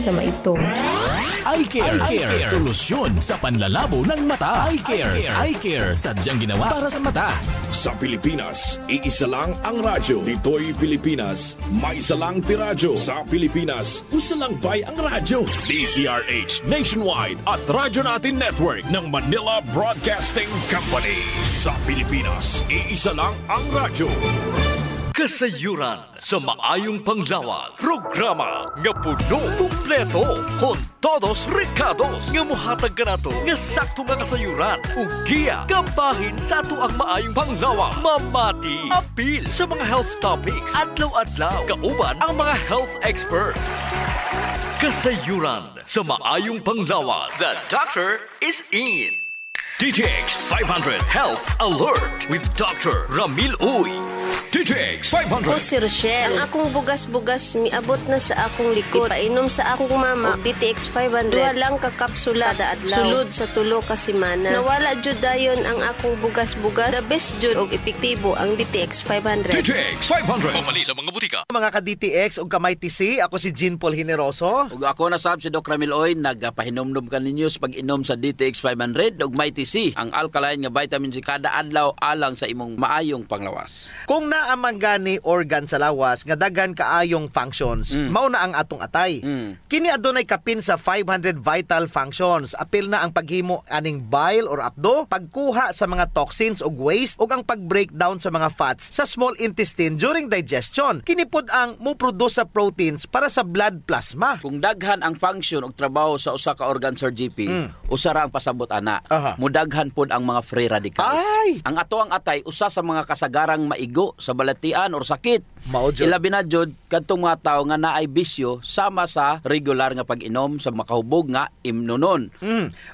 sa maitong. Eye Care. Solusyon sa panlalabo ng mata. Eye Care. Sadyang ginawa para sa mata. Sa Pilipinas, iisa lang ang radyo. Dito'y Pilipinas, may isa lang tiradyo. Sa Pilipinas, usa lang bay ang radyo. DZRH Nationwide at Radyo Natin Network ng Manila Broadcasting Company. Sa Pilipinas, iisa lang ang radyo. Kasayuran sa maayong panglawas. Programa nga puno, kumpleto, con todos recados. Nga muhatag ka na to, nga sakto nga kasayuran. Ugiya, kabahin sa ato ang maayong panglawas. Mamati, apil sa mga health topics. Adlaw-adlaw, kauban ang mga health experts. Kasayuran sa maayong panglawas. The doctor is in. DTX 500 Health Alert with Dr. Ramil Uy. DTX 500. Ako si Rochelle. Ang akong bugas-bugas miabot na sa akong likod. Painom sa akong mama. DTX 500. Duha lang ka kapsula kada adlaw. Sulod sa tulo ka semana. Nawala jud dayon ang akong bugas-bugas. The best jud og epektibo ang DTX 500. DTX 500. Pamali sa mga butika. Mga ka-DTX ug kamay TC, ako si Jean Paul Hineroso. Ug ako na sab si Doc Ramil Oy, nagapahinomdom ka ninyo sa pag-inom sa DTX 500 ug may TC, ang alkaline nga vitamin C kada adlaw alang sa imong maayong panglawas. Kung naamang gani organ sa lawas nga daghan kaayong functions, mao na ang atong atay. Kini adunay kapin sa 500 vital functions. Apil na ang paghimo aning bile or apdo, pagkuha sa mga toxins ug waste ug ang pag-breakdown sa mga fats sa small intestine during digestion. Kini pud ang mo-produce sa proteins para sa blood plasma. Kung daghan ang function ug trabaho sa usa ka organ, Sir GP, usa ra ang pasabot ana. Mudaghan pud ang mga free radicals. Ay! Ang ato ang atay usa sa mga kasagarang maigo sa balatian or sakit. Ilabi na jud kadtong mga tawo nga naay bisyo sama sa regular nga pag-inom sa makahubog nga imnonon.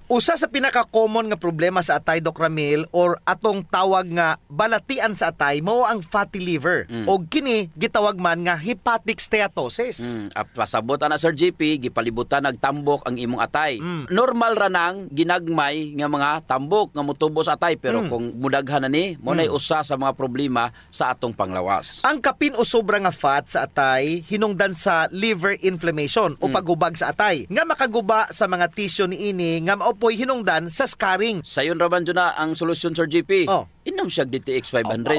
Usa sa pinaka-common nga problema sa atay, Doc Ramil, or atong tawag nga balatian sa atay mao ang fatty liver. Og kini gitawag man nga hepatic steatosis. Pasabot ana, Sir GP, gipalibutan nagtambok ang imong atay. Normal ra nang ginagmay nga mga tambok nga motubo sa atay, pero kung mudaghan na ni, mo nay usa sa mga problema sa atong panglawas. Ang kapin o sobra nga fat sa atay hinungdan sa liver inflammation o paghubag sa atay nga makaguba sa mga tissue niini nga maopoy hinungdan sa scarring. Sayon ra man jud na ang solusyon, Sir GP. Inom siya DTX 500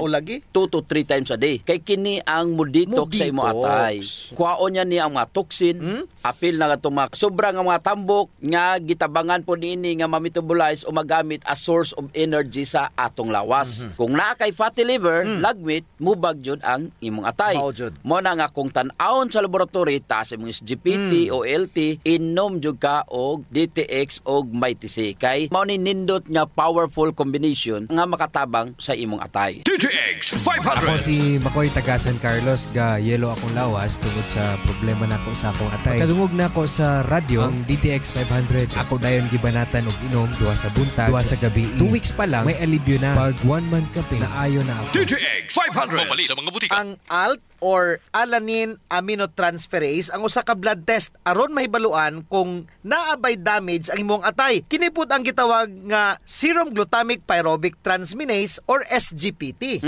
2 to 3 times a day. Kay kini ang muditox sa imo atay. Kuhaon niya ni ang mga toxin, apil na katong mga sobra nga mga tambok nga gitabangan po niini nga ma-metabolize o magamit as source of energy sa atong lawas. Kung naa kay fatty liver, lagmit, mubag jud ang imong atay. Mo na nga kung tan-awon sa laboratory taas imong SGPT o LT, inom jud ka og DTX og MyTC. Kay mao ni nindot nga powerful combination nga makatabang sa imong atay. DTX 500. Ako si Makoy taga San Carlos, ga yelo akong lawas tungod sa problema nako sa akong atay. Kadungog nako sa radyo ang DTX 500. Ako dayon gibanatan og inom duha sa buntag, duha sa gabi. 2 weeks pa lang may alibyo na. Pag 1 month kape na ayo na ako. DTX 500. Pamali sa mga butika. Ang ALT or alanine aminotransferase ang usa ka blood test aron mahibaluan kung naabay damage ang imong atay. Kini pud ang gitawag nga serum glutamic pyruvic transminase or SGPT.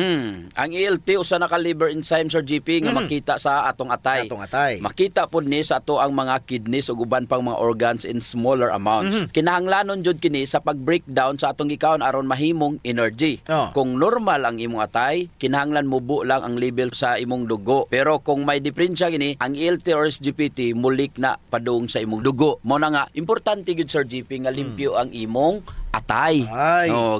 Ang ALT usa na ka liver enzyme, Sir GP, nga makita sa atong atay. Makita pud ni sa ato ang mga kidneys ug uban pang mga organs in smaller amounts. Kinahanglanon jud kini sa pag-breakdown sa atong gikaon aron mahimong energy. Kung normal ang imong atay, kinahanglan mubo lang ang level sa imong dugo. Pero kung may diferensya gini, ang ALT or SGPT mulik na padung sa imong dugo. Mo na nga importante gid, Sir GP, nga limpyo ang imong atay.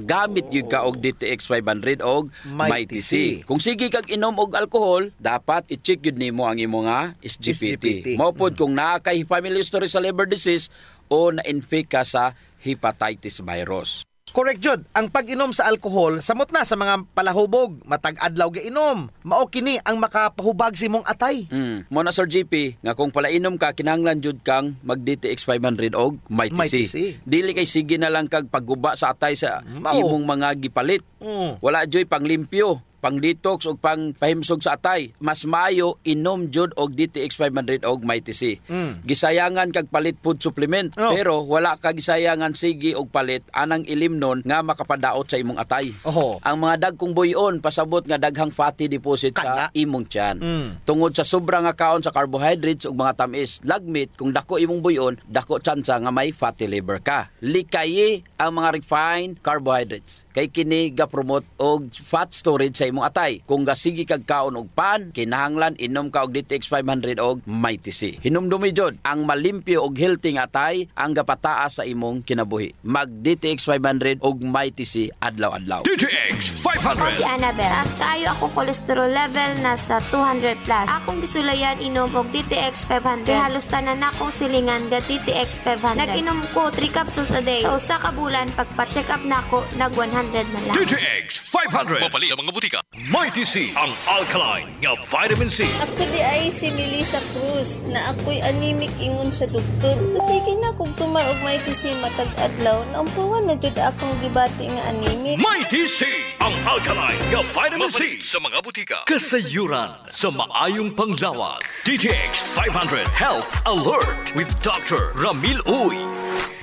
Gamit gyud ka og DTX 500 og MyTC. Kung sige kag inom og alcohol, dapat i-check gyud nimo ang imong SGPT. Mao pod kung naa kay family history sa liver disease o na-infect ka sa hepatitis virus. Correct, Jud. Ang pag-inom sa alcohol, samot na sa mga palahubog, matag adlaw ga inom. Mao kini ang makapahubag sa imong atay. Mo na, Sir GP, nga kung palainom ka, kinahanglan jud kang mag DTX 500 og MyTC. Dili kay sige na lang kag pagguba sa atay sa imong mga gipalit. Wala joy panglimpyo. pang detox ug pang pahimsog sa atay. Mas maayo inom jud og DTX 500 og Mighty C. Gisayangan kag palit food supplement, pero wala ka gisayangan sige og palit anang ilimnon nga makapadaot sa imong atay. Ang mga dagkong buyon pasabot nga daghang fatty deposit sa imong tiyan. Tungod sa sobrang nga kaon sa carbohydrates ug mga tamis, lagmit kung dako imong buyon, dako tsansa nga may fatty liver ka. Likayi ang mga refined carbohydrates. Kay kini ga-promote og fat storage sa imong atay. Kung gasigi kag kaon og pan, kinahanglan inom ka og DTX 500 og Mighty C. Hinumdumi jud ang malimpyo og healthy nga atay ang gapataas sa imong kinabuhi. Mag DTX 500 og Mighty C adlaw-adlaw. DTX Ako 500. si Annabel. As kaayo ako cholesterol level nasa 200 plus. Akong bisulayan inom og DTX 500. Halos tanan akong silingan ga DTX 500. Nag-inom ko 3 capsules a day. Sa usa ka bulan pagpa-check up nako nag 100 na lang. DTX 500. Mapali sa mga butika. Mighty C, ang alkaline nga vitamin C. Ako di ay si Melissa Cruz na ako'y anemic ingon sa doktor. Sa sige na kung tumar og Mighty C matag adlaw, naumpuan na jud akong gibati nga anemic. Mighty C, ang alkaline nga vitamin C sa mga butika. Kasayuran sa maayong panglawas. DTX 500 Health Alert with Dr. Ramil Uy.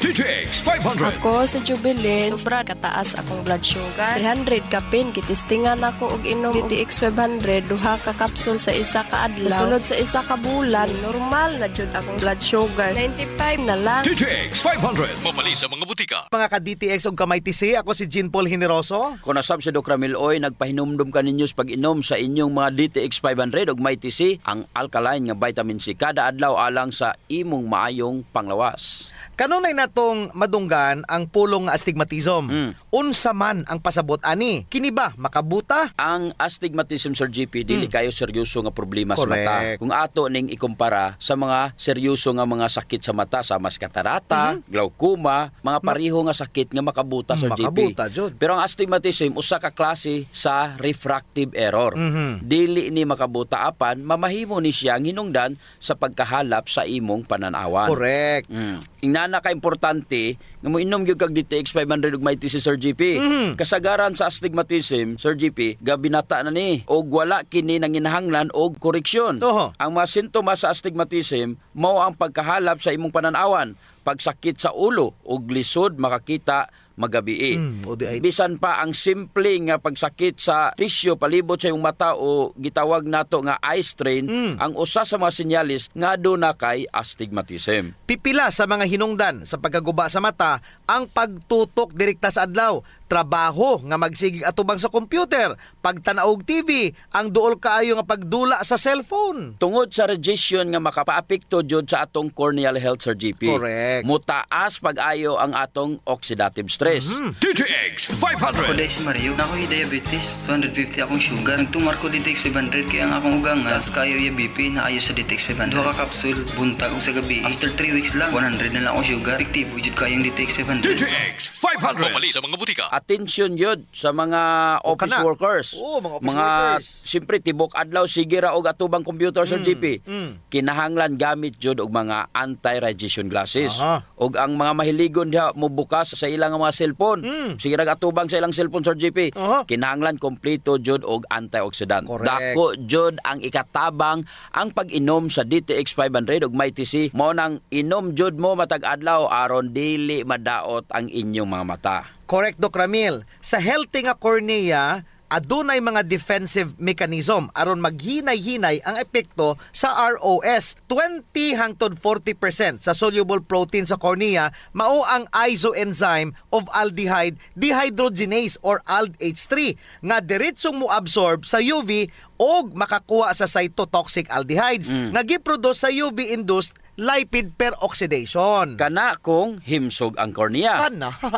DTX 500. Ako sa Jubilee, sobra kataas akong blood sugar. 300 kapin, kitistingan ako og inom DTX 500, duha ka kapsul sa isa ka adlaw. Sulod sa isa ka bulan, normal na jud akong blood sugar. 95 na lang. DTX 500. Mapali sa mga butika. Mga ka-DTX o ka-Mighty C, ako si Jean Paul Generoso. Kung nasab si Dr. Ramil Oy, nagpahinumdum ka ninyo sa pag-inom sa inyong mga DTX 500 og Mighty C, ang alkaline nga vitamin C kada adlaw alang sa imong maayong panglawas. Kanunay natong madunggan ang pulong nga astigmatism. Unsa man ang pasabot ani? Kini ba makabuta? Ang astigmatism, Sir GP, dili kayo seryoso nga problema sa mata. Kung ato ning ikumpara sa mga seryoso nga mga sakit sa mata, sa mas katarata, glaucoma, mga pareho nga sakit nga makabuta, Sir GP. Pero ang astigmatism usa ka klase sa refractive error. Dili ni makabuta apan mamahimo ni siya hinungdan sa pagkahalap sa imong pananawan. Correct. Ingana ka importante nga mo inom gyud kag DTX 500 ug Mighty C, Sir GP. Kasagaran sa astigmatism, Sir GP, gabinata na ni og wala kini nanginahanglan og koreksyon. Ang mga sintomas sa astigmatism mao ang pagkahalap sa imong pananawan, pagsakit sa ulo ug lisod makakita magabi. Bisan pa ang simple nga pagsakit sa tisyo palibot sa iyong mata o gitawag nato nga eye strain, ang usa sa mga sinyalis nga aduna kay astigmatism. Pipila sa mga hinungdan sa pagkaguba sa mata ang pagtutok direkta sa adlaw, trabaho nga magsigig atubang sa computer, pagtanaog TV, ang duol kaayo nga pagdula sa cellphone. Tungod sa radiation nga makapaapekto jud sa atong corneal health, Sir GP. Correct. Mutaas pag-ayo ang atong oxidative stress. DTX 500. Ako dahil si Mario, ako'y diabetes, 250 akong sugar. Nagtumar ko DTX 500 kaya ang akong ugangan, tas kayo yung BP na ayo sa DTX 500. Duha ka kapsul, buntag sa gabi. After 3 weeks lang, 100 na lang akong sugar. Efektibo jud kayong DTX 500. DTX 500. Mapali sa mga butika. Atensyon yun sa mga office workers. Mga office workers. Siyempre, tibok adlaw, sige ra og atubang computer, Sir GP. Kinahanglan gamit jud og mga anti-radiation glasses. Og ang mga mahiligon diha mo bukas sa ilang mga cellphone. Sige ra atubang sa ilang cellphone, Sir GP. Kinahanglan kompleto jud og antioxidant. Dako jud ang ikatabang ang pag-inom sa DTX 500 og Mighty C. Mao nang inom jud mo matag adlaw aron dili madaot ang inyong mga mata. Correct, Doc Ramil. Sa healthy nga cornea, adunay mga defensive mechanism aron maghinay-hinay ang epekto sa ROS. 20 hangtod 40% sa soluble protein sa cornea mao ang isoenzyme of aldehyde dehydrogenase or ALDH3 nga diretsong mo absorb sa UV og makakuha sa cytotoxic aldehydes nga giproduce sa UV-induced lipid peroxidation. Kana kung himsog ang kornea.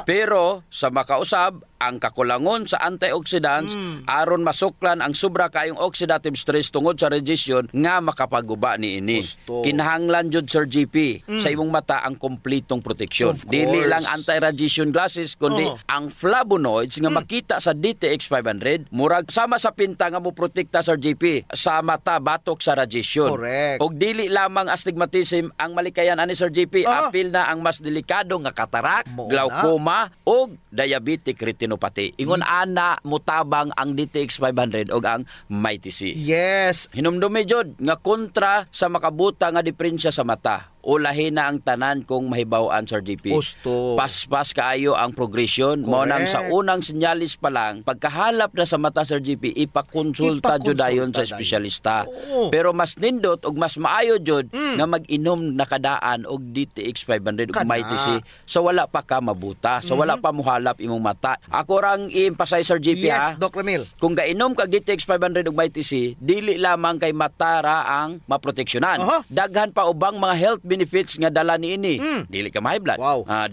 Pero sa makausab, ang kakulangon sa antioxidants aron masuklan ang sobra kayong oxidative stress tungod sa radiation nga makapaguba ni ini. Kinahanglan jud, Sir GP, sa imong mata ang kompletong proteksyon. Dili lang anti-radiation glasses kundi ang flavonoids nga makita sa DTX 500 murag sama sa pinta nga mo protekta sa Sir GP, sa mata batok sa radiation. Correct. Og dili lamang astigmatism ang malikayan ani Sir GP, apil na ang mas delikado nga katarak, glaucoma og diabetic retinopathy. Ingon ana mutabang ang DTX 500 og ang Mighty C. Yes. Hinumdumi jud nga kontra sa makabuta nga diferensya sa mata. O lahi na ang tanan kung mahibaw-an, Sir GP. Gusto. Paspas kaayo ang progression. Mo nang sa unang sinyalis pa lang, pagkahalap na sa mata, Sir GP, ipakonsulta jud dayon sa espesyalista. Pero mas nindot ug mas maayo jud nga mag-inom nakadaan og DTX 500 ug Mighty C. So wala pa ka mabuta. So wala pa muhalap imong mata. Ako rang i-emphasize, Sir GP, yes, Doc Ramil. Kung gainom kag DTX 500 ug Mighty C, dili lamang kay mata ra ang maproteksyonan. Daghan pa ubang mga health benefits nga dala niini. Dili ka ma-high blood.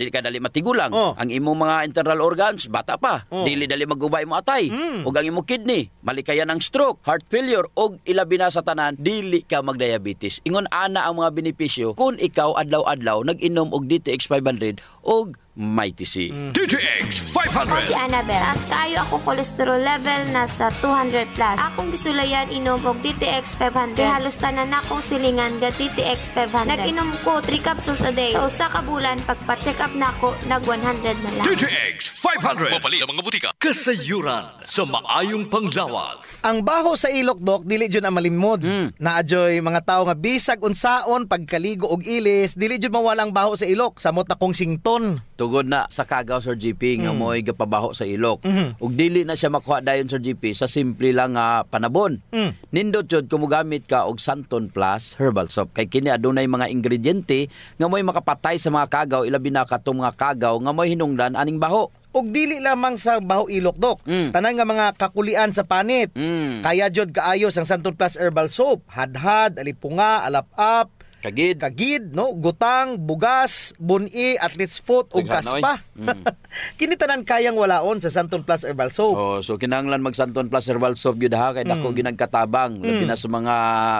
Dili ka dali matigulang. Ang imong mga internal organs bata pa. Dili dali maguba imong atay. Ug ang imong kidney malikayan ang stroke, heart failure ug ilabi na sa tanan dili ka magdiabetes. Ingon ana ang mga benepisyo kung ikaw adlaw-adlaw nag-inom og DTX 500 og Mighty C. DTX 500. Ako si Annabel. Taas kaayo ako cholesterol level nasa 200 plus. Akong gisulayan inom og DTX 500. Halos tanan akong silingan ga DTX 500. Nag-inom ko 3 capsules a day. Sa usa ka bulan pagpa-check up nako nag 100 na lang. DTX 500. Mapalit sa mga butika. Kasayuran sa maayong panglawas. Ang baho sa ilok, Dok, dili jud ang malimod. Naadyoy mga tao nga bisag unsaon pagkaligo og ilis, dili jud mawala ang baho sa ilok. Samot na kong sington. Tugod na sa kagaw, Sir GP, nga mo'y gapabaho sa ilok. Ug dili na siya makuha dayon, Sir GP, sa simple lang nga panabon. Nindot jud kung mogamit ka og Santon Plus Herbal Soap. Kay kini adunay mga ingrediente nga mo'y makapatay sa mga kagaw, ilabi na katong mga kagaw nga mo'y hinungdan aning baho. Og dili lamang sa baho ilok, Dok. Tanan nga mga kakulian sa panit. Kaya jud kaayos ang Santon Plus Herbal Soap. Hadhad, alipunga, alap-ap, Kagid, no? Gutang, bugas, buni, athlete's foot, ug kaspa. Kini tanan kayang walaon sa Santon Plus Herbal Soap. So kinahanglan mag Santon Plus Herbal Soap gyud ha kay dako ginagkatabang labi na sa mga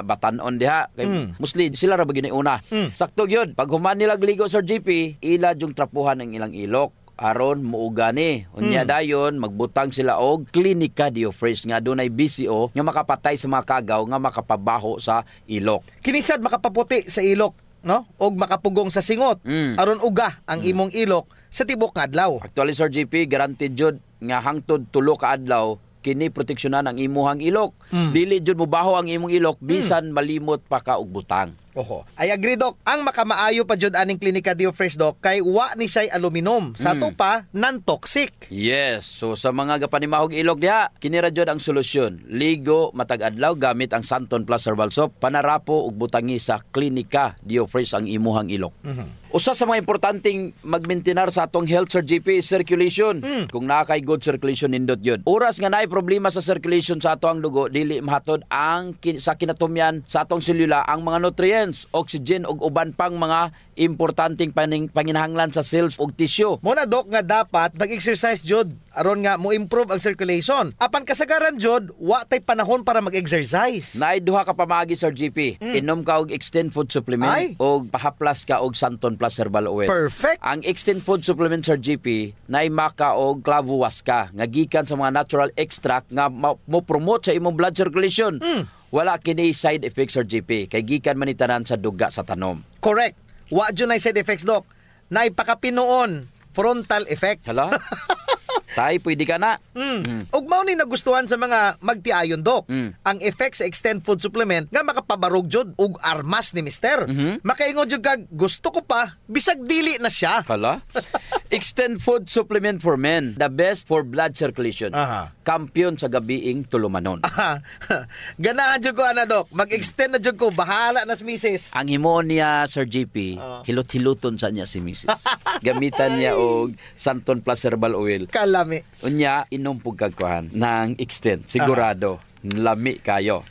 batan-on diha kay mostly sila ra ba giniuna. Sakto gyud pag human nila gligo, Sir GP, ila jung trapuhan ang ilang ilok aron muuga ni. Unya dayon magbutang sila og Clinica Diofresh nga dunay BCO nga makapatay sa mga kagaw nga makapabaho sa ilok. Kinisad makapaputi sa ilok, no? Og makapugong sa singot aron uga ang imong ilok sa tibok nga adlaw. Actually, Sir GP, guaranteed jud nga hangtod 3 ka adlaw kini proteksyonan ang imuhang ilok. Dili jud mobaho ang imong ilok bisan malimot pa ka og butang. Oho. I agree, Doc. Ang makamaayo pa jud aning Clinica Diofresh, Doc, kay wa ni say aluminum. Sa to pa non-toxic. Yes. So sa mga gapanimahog ilok diha, kini ra jud ang solusyon. Ligo matag adlaw gamit ang Santon Plus Herbal Soap, panarapo ug butangi sa Clinica Diofresh ang imuhang ilok. Usa sa mga importanteng magmaintenar sa atong health, Sir GP, is circulation. Kung naa kay good circulation nindot yun. Oras nga naay problema sa circulation sa atong dugo, dili mahatod ang sa kinatumyan sa atong selula ang mga nutrients, oxygen ug uban pang mga importanteng panginahanglan sa cells ug tissue. Muna, Doc, nga dapat mag-exercise jud aron nga mo improve ang circulation. Apan kasagaran jud, wa tay panahon para mag-exercise. Naay duha ka pamaagi, Sir GP. Inom ka og Extend Food Supplement og pahaplas ka og Santon Plus Herbal Oil. Perfect. Ang Extend Food Supplement, Sir GP, naay maka og clavo waska nga gikan sa mga natural extract nga mo promote sa imong blood circulation. Wala kini side effects, Sir GP, kay gikan man itanan sa duga sa tanom. Correct. Wa jud nay side effects, Doc. Naay pakapinoon frontal effect. Hala? Tay, pwede ka na. Ug mao ni nagustuhan sa mga magtiayon, Doc. Ang effect sa Extend Food Supplement nga makapabarog jud ug armas ni Mister. Makaingon jud kag gusto ko pa bisag dili na siya. Hala? Extend Food Supplement for Men, the best for blood circulation. Kampiyon sa gabiing tulumanon. Ganahan jud ko ana, Doc. Mag-extend na jud ko, bahala na si Mrs. Ang himo niya, Sir GP, hilot-hiluton sa niya si Mrs. Gamitan niya og Santon Plus Herbal Oil. Kalami. Unya, inom pug kagkuhan ng Extend. Sigurado, lami kayo.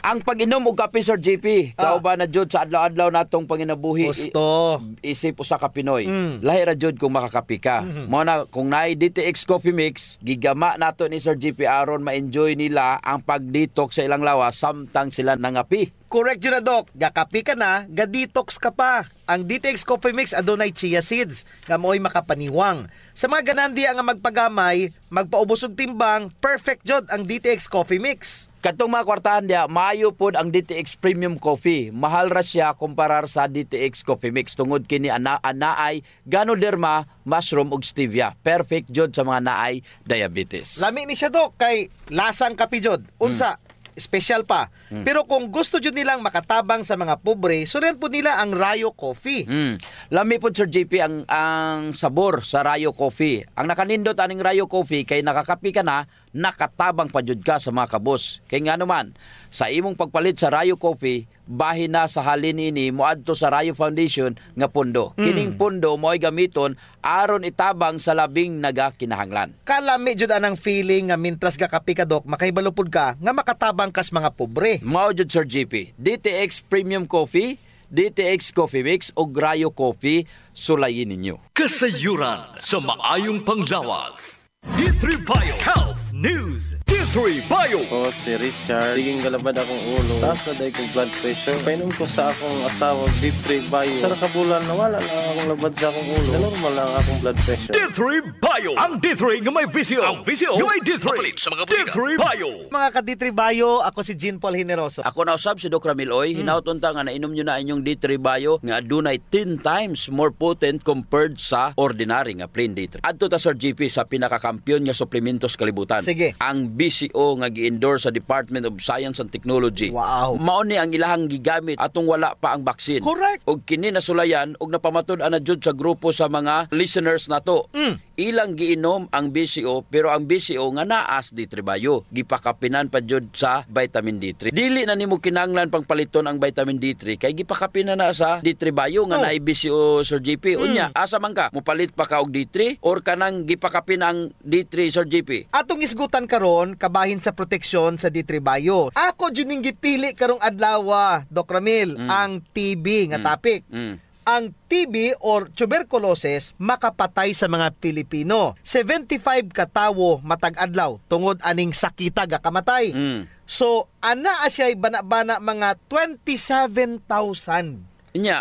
Ang pag-inom og kape, Sir GP, kauban na jud sa adlaw-adlaw natong panginabuhi. Gusto. Isip usa ka Pinoy. Lahi ra jud kung makakape ka. Mao na kung naay DTX Coffee Mix, gigama nato ni Sir GP aron ma-enjoy nila ang pag-detox sa ilang lawas samtang sila nangapi. Correct yun na, Doc. Gakapi ka na, ga-detox ka pa. Ang DTX Coffee Mix adunay chia seeds nga mo'y makapaniwang. Sa mga ganandi nga magpagamay, magpaubos og timbang, perfect jod ang DTX Coffee Mix. Katong mga kwartahan dia, maayo pod ang DTX Premium Coffee. Mahal ra siya kumparar sa DTX Coffee Mix tungod kini anaay Ganoderma, mushroom ug stevia. Perfect jod sa mga naay diabetes. Lami ni siya, Doc, kay lasang kapi jod. Unsa? Special pa. Pero kung gusto jud nilang makatabang sa mga pobre, sunen po nila ang Rayo Coffee. Lami po, Sir JP, ang sabor sa Rayo Coffee. Ang nakanindot aning Rayo Coffee kay nakakapi ka na, nakatabang pa jud ka sa mga kabos. Kay nga naman, sa imong pagpalit sa Rayo Coffee, bahin na sa halin ini moadto sa Rayo Foundation nga pundo. Kining pundo mo'y gamiton aron itabang sa labing nagakinahanglan. Kalami jud anang feeling nga mintras gakapi ka, Doc, makahibalo pud ka nga makatabang kas mga pobre. Mao jud, Sir JP. DTX Premium Coffee, DTX Coffee Mix o Rayo Coffee, sulayin ninyo. Kasayuran sa maayong panglawas. D3 Bio Health News. D3 Bio. Ako si Richard. Siging galabad akong ulo. Taas na dahil kong blood pressure. Painom ko sa akong asawa D3 Bio. Sa nakabulan, nawala na akong labad sa akong ulo. Normal lang akong blood pressure. D3 Bio. Ang D3 nga may visio. Ang visio nga may D3. Sa mga D3 Bio. Mga ka-D3 Bio, ako si Jean Paul Generoso. Ako na usab si Doc Ramiloy. Hinautunta nga nainom nyo na inyong D3 Bio nga adunay 10 times more potent compared sa ordinary nga plain D3. Adto ta, Sir GP, sa pinakakampiyon nga suplementos kalibutan. Sige. Ang BCO nga gi-endorse sa Department of Science and Technology. Wow. Mao ni ang ilahang gigamit atong wala pa ang baksin. Correct. Og kini nasulayan og napamatud-an na jud sa grupo sa mga listeners nato. Ilang giinom ang BCO, pero ang BCO nga naas D3 Bio, gipakapinan pa jud sa vitamin D3. Dili na nimo kinahanglan pang paliton ang vitamin D3 kay gipakapinan na sa D3 Bio nga naay BCO, Sir JP. Unya, asa man ka mopalit pa ka og D3 or kanang gipakapin ang D3, Sir JP? Atong isgutan karon kabahin sa proteksyon sa D3 Bio. Ako jud ning gipili karong adlaw, Doc Ramil, ang TB nga topic. Ang TB or tuberculosis makapatay sa mga Pilipino. 75 katawo matag adlaw tungod aning sakita ga kamatay. So ana siya bana-bana mga 27,000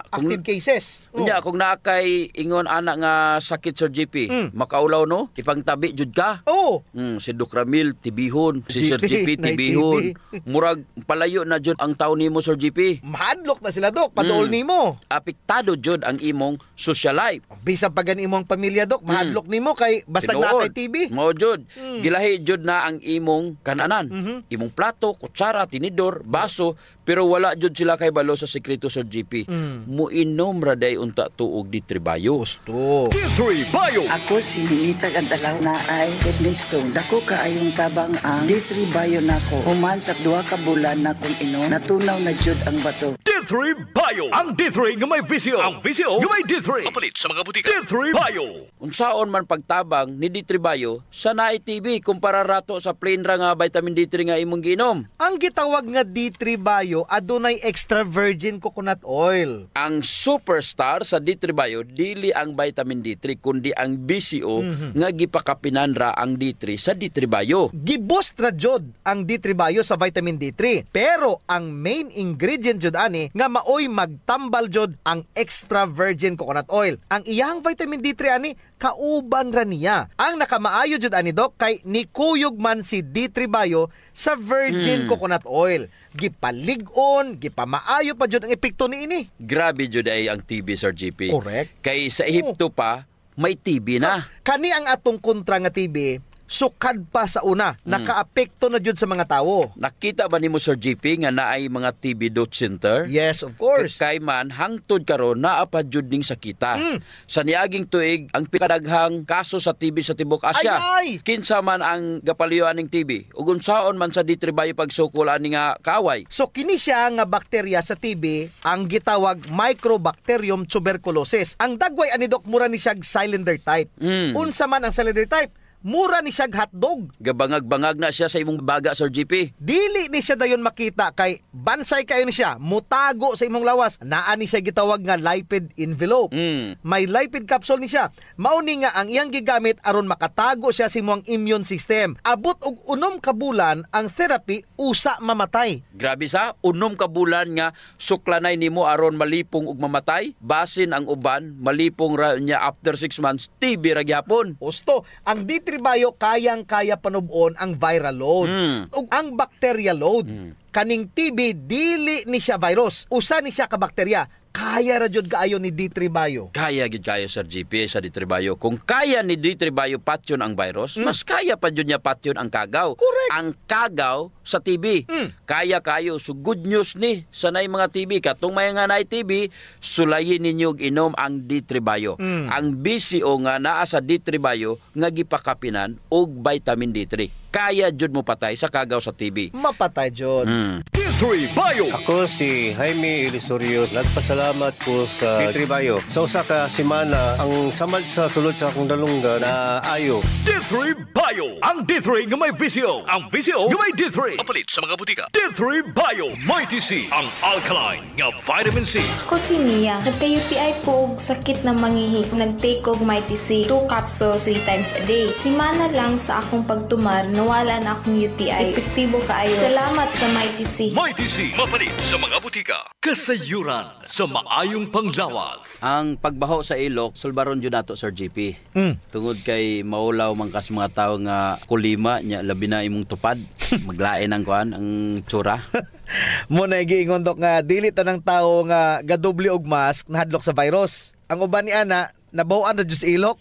active cases. Nya kung naakay ingon ana nga sakit, Sir JP, makaulaw no, ipangtabi jud ka. Si Doc Ramil tibihon, si Sir JP tibihon. Murag palayo na jud ang taon nimo, Sir JP. Mahadlok na sila, Doc, paduol nimo. Apektado jud ang imong social life. Bisan pa gani imong pamilya, Doc, mahadlok nimo kay basta naakay TB. Mao jud. Gilahi jud na ang imong kananan. Imong plato, kutsara, tinidor, baso, pero wala jud sila kay balo sa sekreto, Sir JP. Muinom ra day unta tuog D3 Bio. Gusto. D3 Bio. Ako si Ninita Gandalaw na ay kidney stone. Dako kaayong tabang ang D3 Bio nako. Human sa 2 ka bulan na kung inom, natunaw na jud ang bato. D3 Bio. Ang D3 nga may visio. Ang visio nga may D3. Mapalit sa mga butika. D3 Bio. Unsaon man pagtabang ni D3 Bio sa naay TB kumpara rato sa plain ra nga vitamin D3 nga imong giinom. Ang gitawag nga D3 Bio adunay extra virgin coconut oil. Ang superstar sa D3 Bio dili ang vitamin D3 kundi ang BCO nga gipakapinan ra ang D3 sa D3 Bio. Giboost ra jud ang D3 Bio sa vitamin D3. Pero ang main ingredient jud ani nga maoy magtambal jud ang extra virgin coconut oil. Ang iyang vitamin D3 ani kauban ra niya. Ang nakamaayo jud ani, Doc, kay nikuyog man si D3 Bio sa virgin coconut oil. Gipalig-on, gipamaayo pa jud ang epekto niini. Grabe jud ay ang TB, Sir GP. Correct. Kay sa Ehipto pa may TB na. Kani ang atong kontra nga TB, sukad pa sa una, nakaapekto na jud sa mga tawo. Nakita ba nimo, Sir GP, nga naay mga TB dot center? Yes, of course. Kay man hangtod karon naa pa jud ning sakita. Sa niaging tuig ang pikadaghang kaso sa TB sa tibuok Asya. Kinsa man ang gapaliyoan ning TB ug unsaon man sa D3 Bio pagsukol ani nga kaway. So kini siya nga bakterya sa TB ang gitawag Microbacterium tuberculosis. Ang dagway ani, Doc, mura ni siya cylinder type. Unsa man ang cylinder type? mura ni siya hotdog. Gabangag-bangag na siya sa imong baga, Sir GP. Dili ni siya dayon makita kay bansay kayo ni siya, mutago sa imong lawas. Naa ni siya gitawag nga lipid envelope. May lipid capsule ni siya. Mao ni nga ang iyang gigamit aron makatago siya sa imong immune system. Abot og 6 ka bulan ang therapy usa mamatay. Grabe sa 6 ka bulan nga suklanay nimo aron malipong ug mamatay. Basin ang uban malipong ra niya after 6 months TB ra gyapon. Osto, ang D3 Bio kayang-kaya panubon ang viral load ug ang bacterial load. Kaning TB dili ni siya virus, usa ni siya ka bakterya. Kaya ra jud kaayo ni D3 Bio. Kaya gid kayo, Sir GP, sa D3 Bio. Kung kaya ni D3 Bio patyon ang virus, mas kaya pa jud niya patyon ang kagaw. Correct. Ang kagaw sa TB. Kaya kayo. So good news ni sanay mga TB. Katong may nga nay TB, sulayin ninyo og inom ang D3 Bio. Ang BCO nga naa sa D3 Bio nga gipakapinan og vitamin D3. Kaya jud mo patay sa kagaw sa TB. Mapatay jud. D3 Bio. Ako si Jaime Elisorio. Nagpasalamat ko sa D3 Bio. Sa usa ka semana, ang samad sa sulod sa akong dalunggan na ayo. D3 Bio. Ang D3 nga may VCO. Ang VCO nga may D3. Mapalit sa mga butika. D3 Bio. Mighty C. Ang alkaline nga vitamin C. Ako si Mia. Nagka-UTI ko og sakit na mangihi. Nag-take og Mighty C. 2 capsules 3 times a day. Simana lang sa akong pagtumar, nawala na akong UTI. Epektibo kaayo. Salamat sa Mighty C. Mighty C. Mapalit sa mga butika. Kasayuran sa maayong panglawas. Ang pagbaho sa ilok, sulbaron jud nato, Sir GP. Tungod kay maulaw man kas mga tawo nga kulima nya labi na imong tupad. Maglain ang kuan ang tsura. Mo na giingon dok nga dili tanang tawo nga gadoble og mask nahadlok sa virus. Ang uban ni ana nabawaan na jud sa ilok.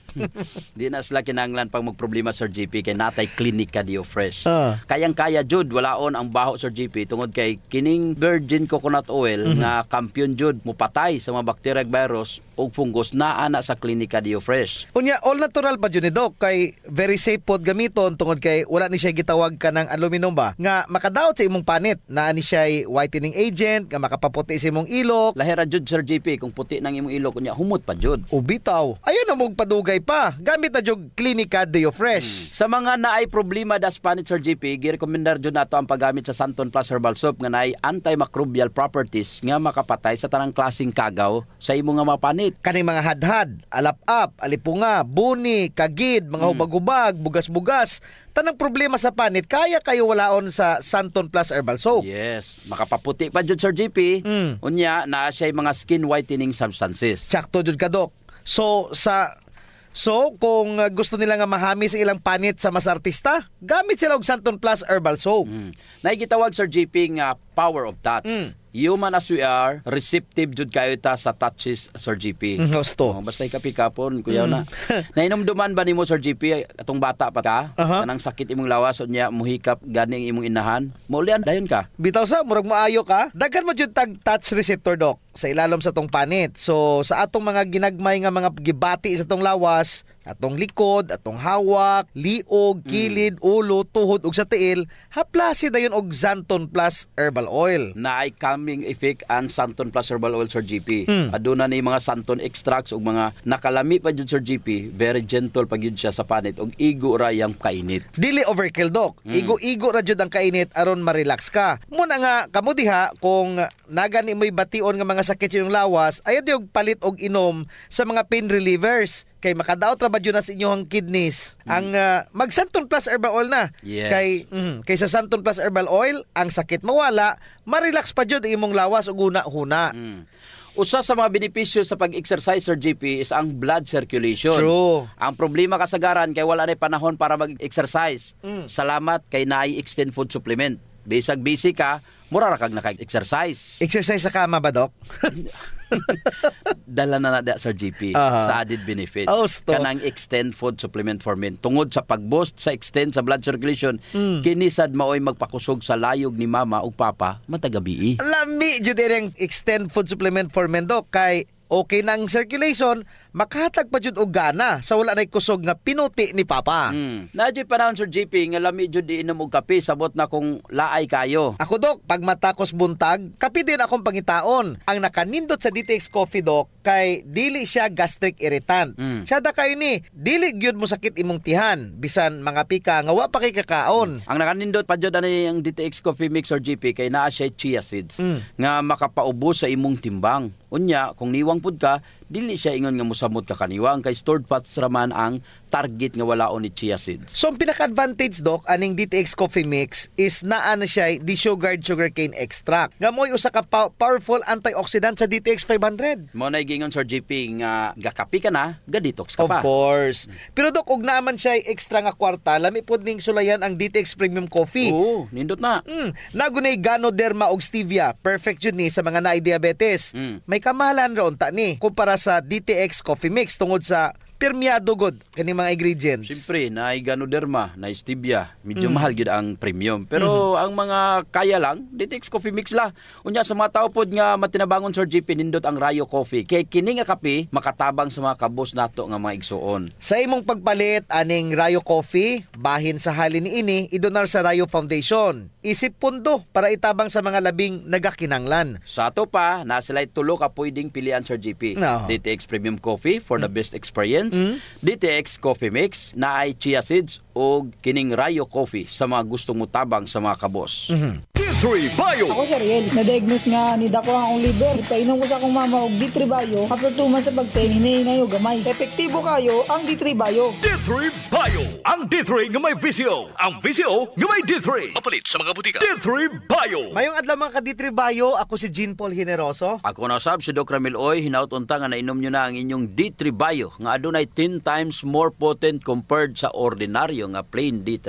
Di na sila kinahanglan pang magproblema, Sir GP, kay natay Clinica Dio Fresh. Kayang-kaya jud walaon ang baho, Sir GP, tungod kay kining virgin coconut oil nga kampiyon jud mupatay sa mga bacteria ug virus ug fungus naa na sa Clinica Dio Fresh. Unya all natural pa jud ni Doc kay very safe pod gamiton tungod kay wala ni siya gitawag ka ng aluminum ba nga makadaot sa imong panit. Naa ni siya whitening agent nga makapaputi sa imong ilok. Lahira jud, Sir GP, kung puti nang imong ilok unya humot pa jud. Ubitaw. Ayun na mong padugay pa. Gamit na jud Clinica Dio Fresh. Sa mga naay problema das panit, Sir GP, girekomendar jud nato ang paggamit sa Santon Plus Herbal Soap nga naay antimicrobial properties nga makapatay sa tanang klaseng kagaw sa imong nga mga panit. Kaning mga hadhad, alap-ap, alipunga, buni, kagid, mga hubag-hubag, bugas-bugas, tanang problema sa panit, kaya kayo walaon sa Santon Plus Herbal Soap. Yes. Makapaputi pa jud, Sir GP. Unya, naa siya mga skin whitening substances. Sakto jud ka, Dok. So kung gusto nila nga mahami sa ilang panit sa mas artista, gamit sila og Santon Plus Herbal Soap. Naigitawag, Sir GP, nga power of touch. Human as we are, receptive jud kayo ta sa touches, Sir GP. Gusto. Basta ikapikapon, kuya na. Nainomduman ba nimo, Sir GP, atong bata pa ka? Kanang sakit imong lawas unya muhikap ganing imong inahan. Maulian dayon ka. Bitaw sa murag maayo ka. Daghan mo jud tag touch receptor, Doc, sa ilalom sa tong panit. So sa atong mga ginagmay nga mga gibati sa tong lawas, atong likod, atong hawak, liog, kilid, ulo, tuhod ug sa tiil, haplasi dayon og Santon Plus Herbal Oil. Naay calming effect ang Santon Plus Herbal Oil, Sir GP. Aduna ni mga Santon extracts ug mga nakalami pa jud, Sir GP. Very gentle pa gyud siya sa panit ug igo ra yang kainit. Dili overkill, Doc. Igo-igo ra jud ang kainit aron ma-relax ka. Muna nga kamo diha kung nagani mo'y bation nga mga sakit sa iyong lawas, ayod yung palit og inom sa mga pain relievers. Kay makadaot ra ba yun na sa inyong kidneys. Ang mag Santon Plus Herbal Oil na. Yes. Kay sa Santon Plus Herbal Oil, ang sakit mawala, ma-relax pa jud imong lawas ug una-huna. Usa sa mga benepisyo sa pag-exercise, Sir GP, is ang blood circulation. True. Ang problema kasagaran kay wala na panahon para mag-exercise. Salamat kay naay extend food supplement. Bisag busy ka, mura ra kag naka-exercise. Exercise sa kama ba, Doc? Dala na nada, Sir GP, sa added benefits. Kanang extend food supplement for men. Tungod sa pag-boost sa extend sa blood circulation, kinisad maoy magpakusog sa layog ni mama ug papa matagabi. Lami jud ang extend food supplement for men, Doc, kay okay nang circulation, makahatag pa jud og gana sa wala nay kusog nga pinuti ni Papa. Nadyo panahon Sir JP nga lami jud iinom og kape sabot na kung laay kayo. Ako Dok, pag matakos buntag, kape din akong pangitaon. Ang nakanindot sa DTX Coffee Dok kay dili siya gastric irritant. Siya da kayo ni, dili gyud mo sakit imong tihan bisan mga pika nga wa pa kay kakaon. Ang nakanindot pa jud ani ang DTX Coffee Mix Sir JP kay naa siya chia seeds nga makapaubos sa imong timbang. Unya, kung niwang pud ka, dili siya ingon nga mosamot ka kaniwang kay stored fats raman ang target nga walaon ni chia seeds. So ang pinaka-advantage Dok aning DTX Coffee Mix is naa na siya desugared sugarcane extract. Nga mo'y usa ka powerful antioxidant sa DTX 500. Mo na gingon Sir JP nga gakapi ka na, ga-detox ka pa. Of course. Pero Dok, ug naman siya extra nga kwarta, lami pud ning sulayan ang DTX Premium Coffee. Oo, nindot na. Nagunay Ganoderma og stevia, perfect jud ni sa mga naay diabetes. May kamahalan ron ta ni kumpara sa DTX Coffee Mix tungod sa permiado god kani mga ingredients. Siyempre, na Ganoderma, na stevia, medyo mahal gyud ang premium. Pero ang mga kaya lang, DTX Coffee Mix la. Unya sa mga tao pod nga matinabangon Sir JP nindot ang Rayo Coffee. Kay kini nga kape makatabang sa mga kabos nato nga mga igsuon. Sa imong pagpalit aning Rayo Coffee, bahin sa halin niini idonar sa Rayo Foundation. Isip pundo para itabang sa mga labing nagakinanglan. Sa ato pa, nasilay tulo ka pwedeng pilian Sir JP. DTX Premium Coffee for the best experience. DTX Coffee Mix na ay chia seeds o kining Rayo Coffee sa mga gustong mutabang sa mga kabos. D3 Bio. Ako si Riel, na-diagnose nga ni dako ang liver. Ipainom ko sa akong mama og D3 Bio. After 2 months sa pagtayin, hinahingayo gamay. Epektibo kayo ang D3 Bio. D3 Bio. Ang D3 nga may VCO. Ang VCO nga may D3. Mapalit sa mga butika. D3 Bio. Mayong adlaw mga ka D3 Bio, ako si Jean Paul Generoso. Ako na sab si Doc Ramil Oy, hinaut unta nga nainom nyo na ang inyong D3 Bio nga adunay 10 times more potent compared sa ordinaryo nga plain D3.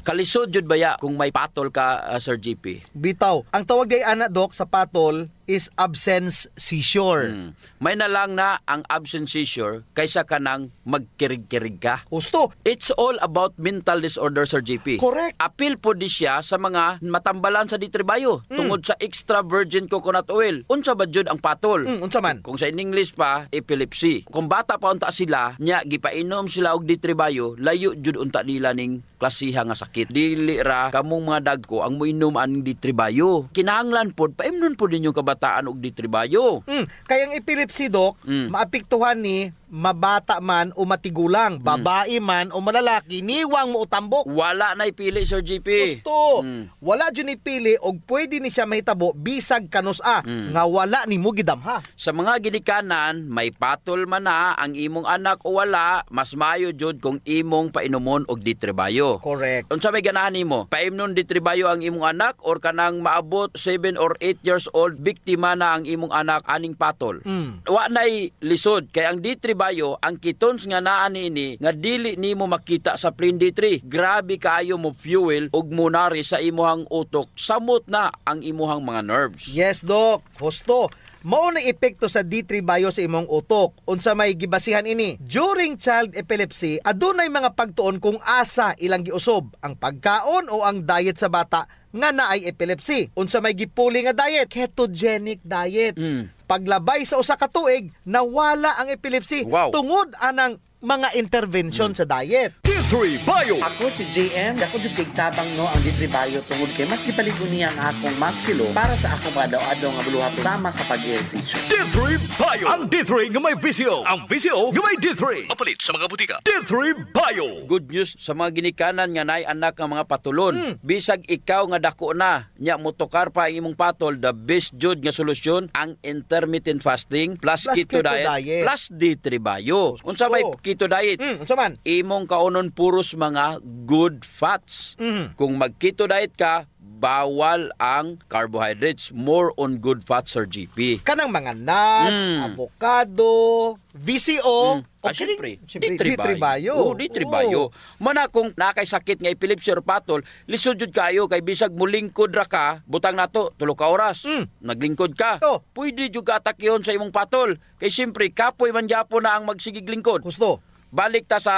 Kalisod jud baya kung may patol ka Sir GP. Bitaw, ang tawag ay ana Doc sa patol is absence seizure. May na lang na ang absence seizure kaysa kanang magkirig-kirig ka. Gusto. It's all about mental disorder Sir GP. Correct. Apil po di siya sa mga matambalan sa D3 Bio tungod sa extra virgin coconut oil. Unsa ba jud ang patol? Unsa man? Kung sa English pa, epilepsy. Kung bata pa unta sila, nya gipainom sila og D3 Bio, layo jud unta nila ning klasiha nga sakit. Dili ra kamong mga dagko ang moinom aning D3 Bio. Kinahanglan pod paimnon pod ninyo kabataan og D3 Bio. Kaya ang epilepsy Doc, maapektuhan ni mabata man o matigulang, babae man o malalaki, niwang mo utambok. Wala na ipili Sir GP. Gusto. Wala dyan ipili og pwede ni siya mahitabo bisag kanusa nga wala ni mo gidamha. Sa mga ginikanan, may patol man na ang imong anak o wala, mas maayo jud kung imong painomon og D3 Bio. Correct. Unsa may ganahan nimo? Paimnon D3 Bio ang imong anak or kanang maabot 7 or 8 years old biktima na ang imong anak aning patol. Wa nay lisod kay ang D3 Bio ang ketones nga naa niini nga dili nimo makita sa plain D3. Grabe kaayo mo fuel og munari sa imuhang utok, samot na ang imuhang mga nerves. Yes Doc, husto. Mao na epekto sa D3 Bio sa imong utok. Unsa may gibasihan ini? During child epilepsy, adunay mga pagtuon kung asa ilang giusob ang pagkaon o ang diet sa bata nga naay epilepsy. Unsa may gipuli nga diet? Ketogenic diet. Paglabay sa usa ka tuig, nawala ang epilepsy tungod anang mga intervention sa diet. D3 Bio. Ako si JM, ako jud kay tabang no ang D3 Bio tungod kay mas gipaligon niya ang akong maskilo para sa akong adaw-adaw nga buluhaton sama sa pag-ehersisyo. D3 Bio. Ang D3 nga may VCO. Ang VCO nga may D3. Mapalit sa mga butika. D3 Bio. Good news sa mga ginikanan nga naay anak nga mga patulon. Bisag ikaw nga dako na, nya motokar pa ang imong patol, the best jud nga solusyon ang intermittent fasting plus keto diet plus D3 Bio. Unsa may keto diet? Unsa man? Imong kaunon puros mga good fats. Kung mag-keto diet ka, bawal ang carbohydrates, more on good fats Sir GP. Kanang mga nuts, avocado, VCO, Siyempre, D3 Bio. D3 Bio. Mana kung nakay sakit nga epilepsy or patol, lisod jud kayo kay bisag mulingkod ra ka, butang nato 3 ka oras. Naglingkod ka. Pwede jud ka atakyon sa imong patol. Kay siyempre kapoy man gyapon na ang magsigig lingkod. Gusto. balik ta sa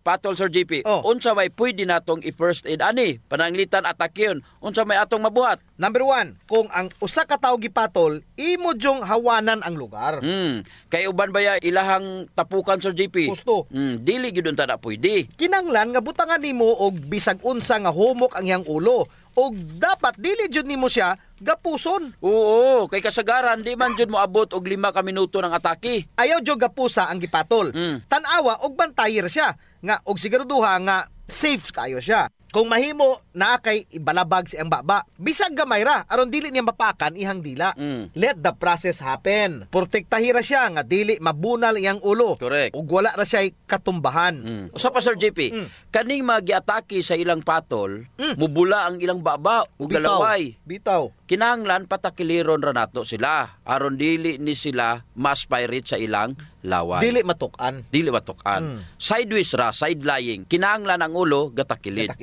patol Sir GP. Unsa may pwede natong i-first aid ani? Pananglitan atake yun. Unsa may atong mabuhat? Number 1, kung ang usa ka tawo gipatol, imo jong hawanan ang lugar. Kay uban baya ilahang tapukan Sir GP? Gusto. Dili gyud unta na pwede. Kinanglan nga butangan nimo og bisag unsa nga humok ang iyang ulo. Og dapat dili jud nimo siya gapuson. Oo, kay kasagaran di man jud mo abot og 5 ka minuto ng atake. Ayaw jud gapusa ang gipatol. Tan-awa og bantayer siya nga og siguraduha nga safe kayo siya. Kung mahimo naa kay ibalabag si ang baba, bisag gamay ra aron dili niya mapakan ihang dila. Let the process happen. Protektahira siya nga dili mabunal iyang ulo. Correct. Ug wala ra siya katumbahan. Usa pa Sir JP, kaning magiatake sa ilang patol, mubula ang ilang baba ug galaway. Bitaw. Kinahanglan patakiliron ra nato sila aron dili ni sila mas-pirate sa ilang laway. Dili matukan. Sideways ra, side lying. Kinahanglan ang ulo gatakilid.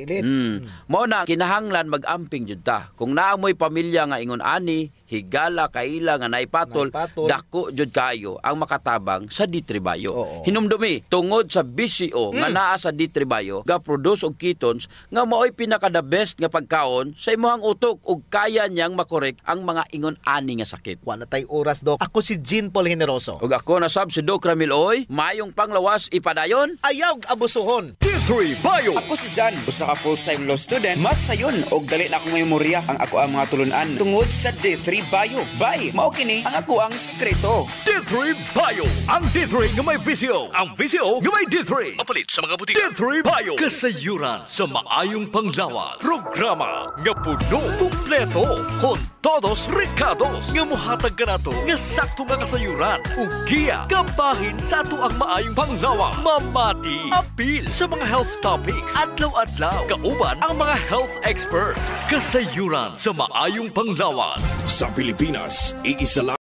Mao na kinahanglan mag-amping jud ta. Kung naamoy pamilya nga ingon ani, higala kaila nga naipatol, dako jud kayo ang makatabang sa D3 Bio. Hinumdumi tungod sa BCO nga naa sa D3 Bio, ga-produce og ketones nga mao'y pinaka the best nga pagkaon sa imong utok ug kaya niyang makorek ang mga ingon ani nga sakit. Wala tay oras, Dok. Ako si Jean Paul Generoso. Ug ako na sab si Doc Ramil Oy, mayong panglawas ipadayon, ayaw abusuhon. D3 Bio. Ako si Jan, usa ka full-time law student. Mas sayon og dali na akong memorya ang ako ang mga tulunan tungod sa D3 Bio. Bye, mao kini ang ako ang sekreto. D3 Bio, ang D3 nga may visyo, ang visyo nga may D3. Mapalit sa mga butika. D3 Bio, kasayuran sa maayong panglawas. Programa nga puno, kumpleto, kon todos recados nga mohatag kanato nga sakto nga kasayuran ug giya kabahin sa ato ang maayong panglawas. Mamati, apil sa mga health topics, adlaw-adlaw, kauban ang mga health experts. Kasayuran sa maayong panglawas. Sa Pilipinas, iisa lang